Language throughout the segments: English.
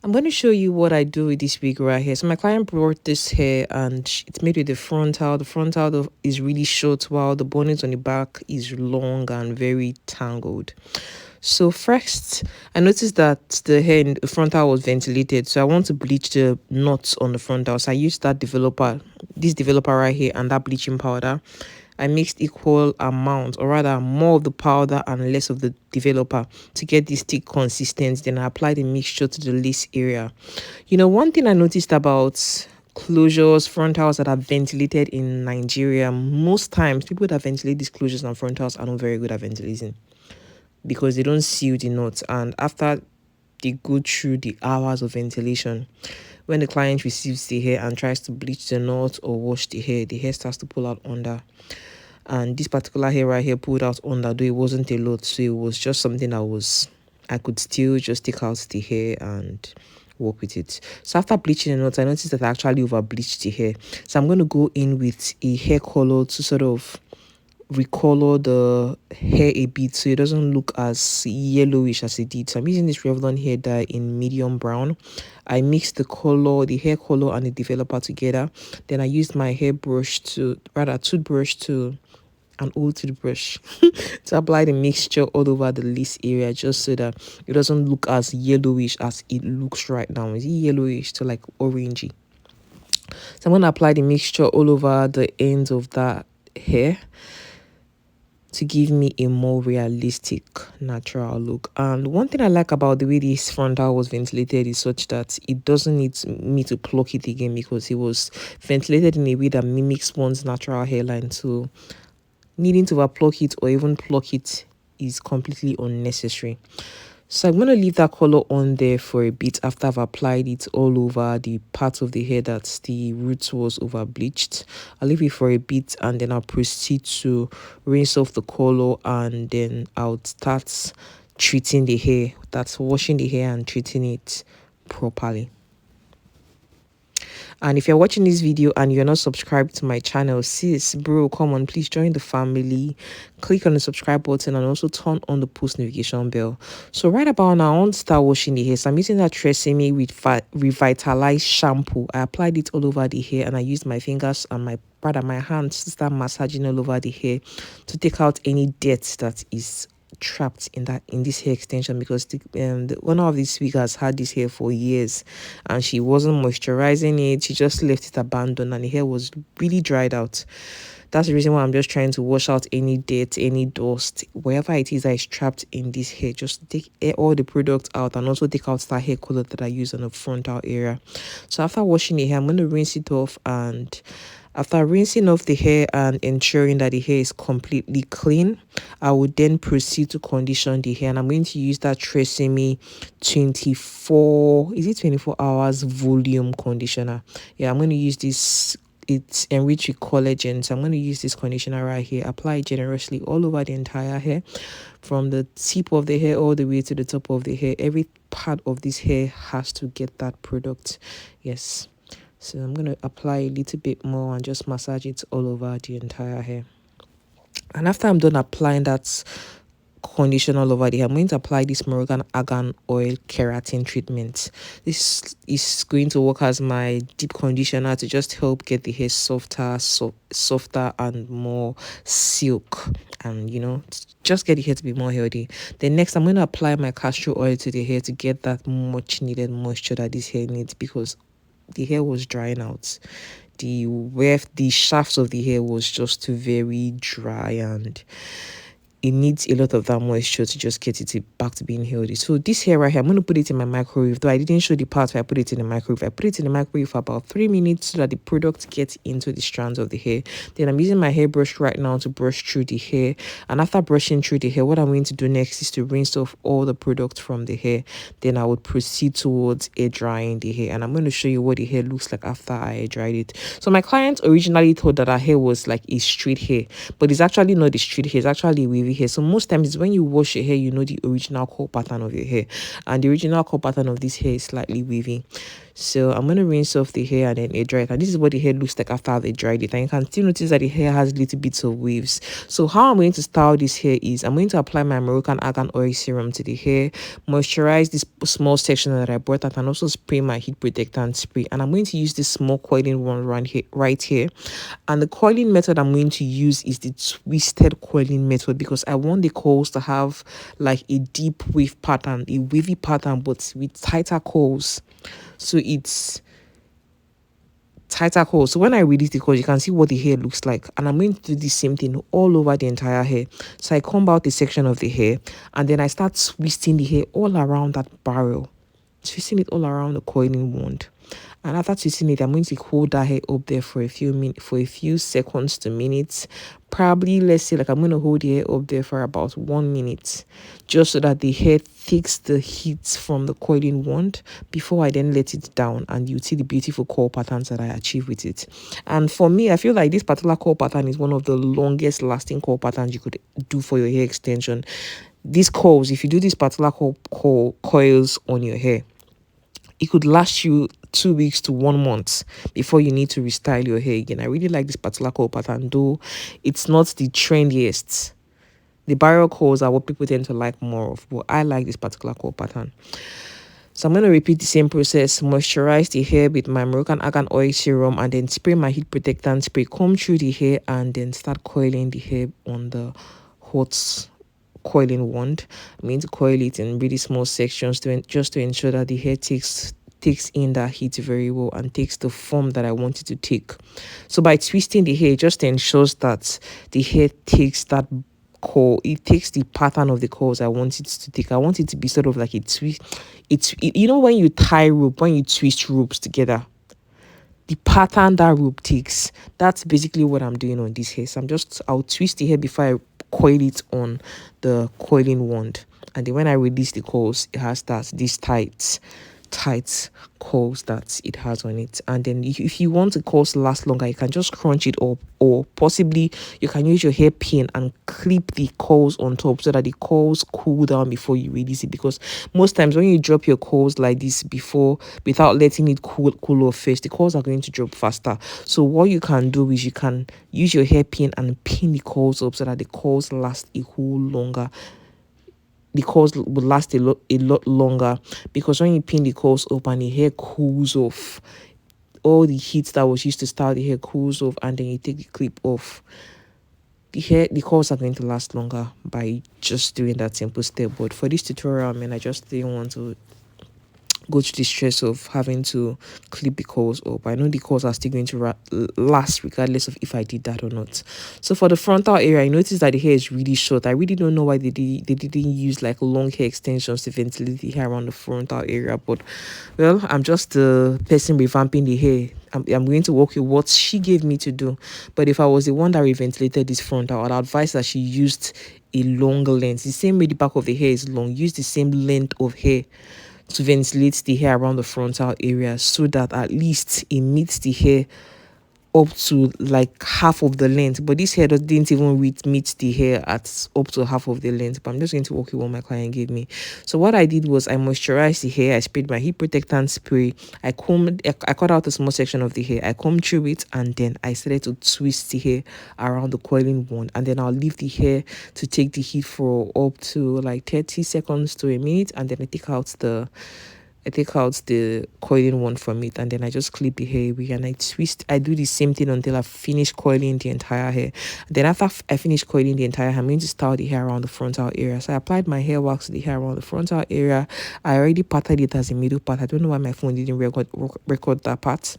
I'm going to show you what I do with this wig right here. So my client brought this hair and it's made with the frontal. The frontal is really short while the bonnet on the back is long and very tangled. So first, I noticed that the hair in the frontal was ventilated. So I want to bleach the knots on the frontal. So I used this developer right here and that bleaching powder. I mixed equal amount, or rather more of the powder and less of the developer to get this thick consistency. Then I applied the mixture to the lace area. One thing I noticed about closures, frontals that are ventilated in Nigeria, most times people that ventilate these closures and frontals are not very good at ventilating because they don't seal the knots. And after they go through the hours of ventilation, when the client receives the hair and tries to bleach the knot or wash the hair starts to pull out under. And this particular hair right here pulled out under, though it wasn't a lot, so it was just something I could still just take out the hair and work with it. So after bleaching the knots, I noticed that I actually over bleached the hair. So I'm going to go in with a hair color to sort of recolor the hair a bit so it doesn't look as yellowish as it did. So I'm using this Revlon hair dye in medium brown. I mixed the hair color and the developer together. Then I used my toothbrush to an old toothbrush to apply the mixture all over the lace area, just so that it doesn't look as yellowish as it looks right now. It's yellowish to like orangey. So I'm going to apply the mixture all over the ends of that hair to give me a more realistic, natural look. And one thing I like about the way this frontal was ventilated is such that it doesn't need me to pluck it again, because it was ventilated in a way that mimics one's natural hairline. So needing to pluck it or even pluck it is completely unnecessary. So I'm going to leave that color on there for a bit after I've applied it all over the part of the hair that the roots was over bleached. I'll leave it for a bit and then I'll proceed to rinse off the color, and then I'll start treating the hair. That's washing the hair and treating it properly. And if you're watching this video and you're not subscribed to my channel, sis, bro, come on, please join the family. Click on the subscribe button and also turn on the post notification bell. So right about now, I want to start washing the hair. So I'm using that Tresemme with revitalized shampoo. I applied it all over the hair and I used my fingers and my hands to start massaging all over the hair to take out any dirt that is trapped in this hair extension, because the owner of this wig has had this hair for years and she wasn't moisturizing it. She just left it abandoned and the hair was really dried out. That's the reason why I'm just trying to wash out any dirt, any dust, wherever it is that is trapped in this hair. Just take all the product out and also take out that hair color that I use on the frontal area. So after washing the hair, I'm going to rinse it off, and after rinsing off the hair and ensuring that the hair is completely clean, I would then proceed to condition the hair. And I'm going to use that Tresemme 24 hours volume conditioner. Yeah, I'm going to use this. It's enriched with collagen. So I'm going to use this conditioner right here. Apply it generously all over the entire hair, from the tip of the hair all the way to the top of the hair. Every part of this hair has to get that product. Yes. So I'm going to apply a little bit more and just massage it all over the entire hair. And after I'm done applying that conditioner all over the hair, I'm going to apply this Moroccan Argan Oil Keratin treatment. This is going to work as my deep conditioner to just help get the hair softer and more silk, and just get the hair to be more healthy. Then next, I'm going to apply my castor oil to the hair to get that much needed moisture that this hair needs, because the hair was drying out. The shafts of the hair was just very dry, and it needs a lot of that moisture to just get it back to being healthy. So this hair right here, I'm going to put it in my microwave, though I didn't show the part where I put it in the microwave. I put it in the microwave for about 3 minutes so that the product gets into the strands of the hair. Then I'm using my hairbrush right now to brush through the hair. And after brushing through the hair, what I'm going to do next is to rinse off all the product from the hair. Then I would proceed towards air drying the hair. And I'm going to show you what the hair looks like after I air dried it. So my client originally thought that her hair was like a straight hair, but it's actually not the straight hair. It's actually a wavy hair. So most times when you wash your hair, the original curl pattern of your hair, and the original curl pattern of this hair is slightly wavy. So I'm going to rinse off the hair and then air dry it. And this is what the hair looks like after they dried it. And you can still notice that the hair has little bits of waves. So how I'm going to style this hair is I'm going to apply my Moroccan argan oil serum to the hair, moisturize this small section that I brought out, and also spray my heat protectant spray. And I'm going to use this small coiling one right here. And the coiling method I'm going to use is the twisted coiling method, because I want the coils to have like a deep wave pattern, a wavy pattern, but with tighter coils. So it's tighter coils. So when I release the coils, you can see what the hair looks like. And I'm going to do the same thing all over the entire hair. So I comb out the section of the hair, and then I start twisting the hair all around that barrel, twisting it all around the coiling wand. And after twisting it, I'm going to hold that hair up there for a few seconds to minutes. Probably, let's say, like, I'm going to hold the hair up there for about 1 minute, just so that the hair takes the heat from the coiling wand before I then let it down, and you see the beautiful curl patterns that I achieve with it. And for me, I feel like this particular curl pattern is one of the longest lasting curl patterns you could do for your hair extension. These curls, if you do these particular coils on your hair, it could last you 2 weeks to 1 month before you need to restyle your hair again. I really like this particular curl pattern, though it's not the trendiest. The barrel curls are what people tend to like more of, but I like this particular curl pattern. So I'm going to repeat the same process, moisturize the hair with my Moroccan argan oil serum, and then spray my heat protectant spray, comb through the hair, and then start coiling the hair on the hot coiling wand. I'm going to coil it in really small sections just to ensure that the hair takes in that heat very well and takes the form that I want it to take. So by twisting the hair, it just ensures that the hair takes that curl, it takes the pattern of the curls I want it to take. I want it to be sort of like a twist. You know, when you tie rope, when you twist ropes together, the pattern that rope takes, that's basically what I'm doing on this hair. So I'll twist the hair before I coil it on the coiling wand, and then when I release the coils, it has these tight coils that it has on it. And then if you want the coils to last longer, you can just crunch it up, or possibly you can use your hairpin and clip the coils on top so that the coils cool down before you release it, because most times when you drop your coils like this before, without letting it cool off first, the coils are going to drop faster. So what you can do is you can use your hairpin and pin the coils up so that the coils last a whole longer. The coils will last a lot longer, because when you pin the coils up and the hair cools off, all the heat that was used to style the hair cools off, and then you take the clip off, the coils are going to last longer by just doing that simple step. But for this tutorial, I mean, I just didn't want to go to the stress of having to clip the coils up. I know the coils are still going to last regardless of if I did that or not. So for the frontal area, I noticed that the hair is really short. I really don't know why they didn't use like long hair extensions to ventilate the hair around the frontal area. But well, I'm just the person revamping the hair. I'm going to work with what she gave me to do. But if I was the one that reventilated this frontal, I'd advise that she used a longer length. The same way the back of the hair is long, use the same length of hair to ventilate the hair around the frontal area, so that at least it meets the hair up to like half of the length. But this hair didn't even meet the hair at up to half of the length. But I'm just going to work with what my client gave me. So what I did was I moisturized the hair, I sprayed my heat protectant spray, I cut out a small section of the hair, I combed through it, and then I started to twist the hair around the coiling wand, and then I'll leave the hair to take the heat for up to like 30 seconds to a minute, and then I take out the coiling one from it, and then I just clip the hair away, and I do the same thing until I finish coiling the entire hair. Then after I finish coiling the entire hair, I'm going to style the hair around the frontal area. So I applied my hair wax to the hair around the frontal area. I already parted it as a middle part. I don't know why my phone didn't record that part.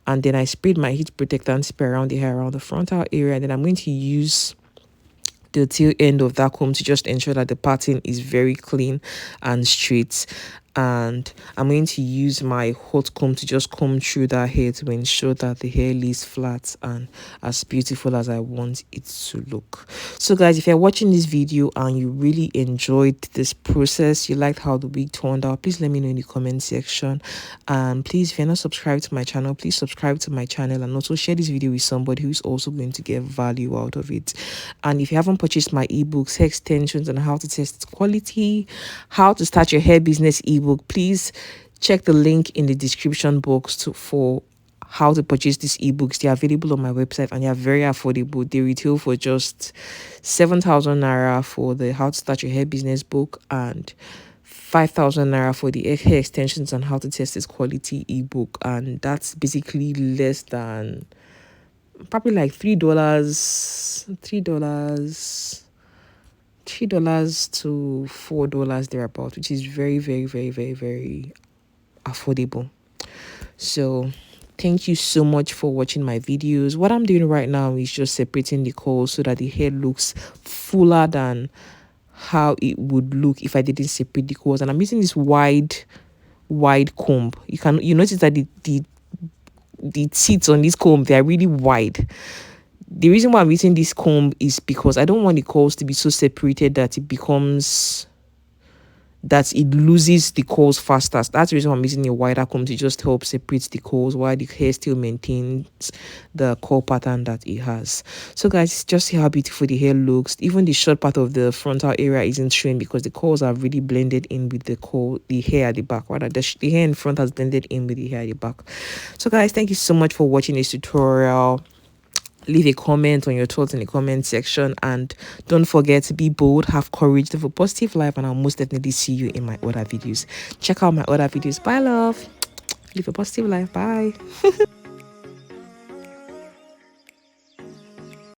And then I sprayed my heat protectant spray around the hair around the frontal area, and then I'm going to use the tail end of that comb to just ensure that the pattern is very clean and straight. And I'm going to use my hot comb to just comb through that hair to ensure that the hair lays flat and as beautiful as I want it to look. So guys, if you're watching this video and you really enjoyed this process, you liked how the wig turned out, please let me know in the comment section. And please, if you're not subscribed to my channel, please subscribe to my channel, and also share this video with somebody who's also going to get value out of it. And if you haven't purchased my ebooks, hair extensions and how to test quality, how to start your hair business ebook, please check the link in the description box for how to purchase these ebooks. They are available on my website and they are very affordable. They retail for just 7,000 naira for the How to Start Your Hair Business book and 5,000 naira for the hair extensions and how to test this quality ebook. And that's basically less than probably like $3 to $4 thereabout, which is very, very, very, very, very affordable. So thank you so much for watching my videos. What I'm doing right now is just separating the curls so that the hair looks fuller than how it would look if I didn't separate the curls. And I'm using this wide comb. You notice that the teeth on this comb, they are really wide. The reason why I'm using this comb is because I don't want the curls to be so separated that it loses the curls faster. That's the reason why I'm using a wider comb, to just help separate the curls while the hair still maintains the curl pattern that it has. So guys, just see how beautiful the hair looks. Even the short part of the frontal area isn't showing because the curls are really blended in with the hair at the back. Rather, the hair in front has blended in with the hair at the back. So guys, thank you so much for watching this tutorial. Leave a comment on your thoughts in the comment section, and don't forget to be bold, have courage, live a positive life, and I'll most definitely see you in my other videos. Check out my other videos. Bye love. Live a positive life. Bye.